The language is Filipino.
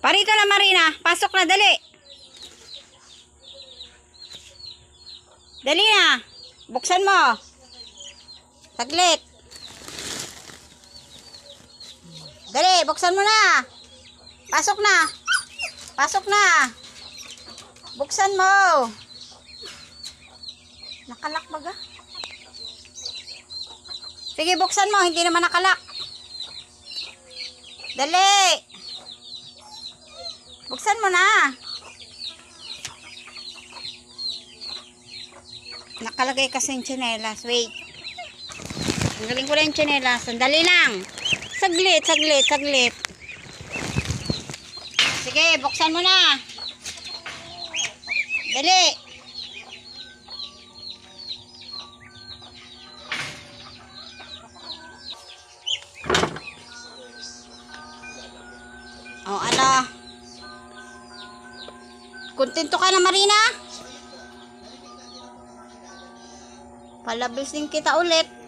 Parito na, Marina. Pasok na, dali. Dali na. Buksan mo. Saglit. Dali, buksan mo na. Pasok na. Pasok na. Buksan mo. Nakalak baga? Sige, buksan mo. Hindi naman nakalak. Dali. Buksan mo na. Nakalagay kasi yung tsinelas. Wait. Tanggalin ko lang yung tsinelas. Sandali lang. Saglit, saglit, saglit. Sige, buksan mo na. Dali. Oh, ano? Kontento ka na, Marina? Palabis din kita ulit.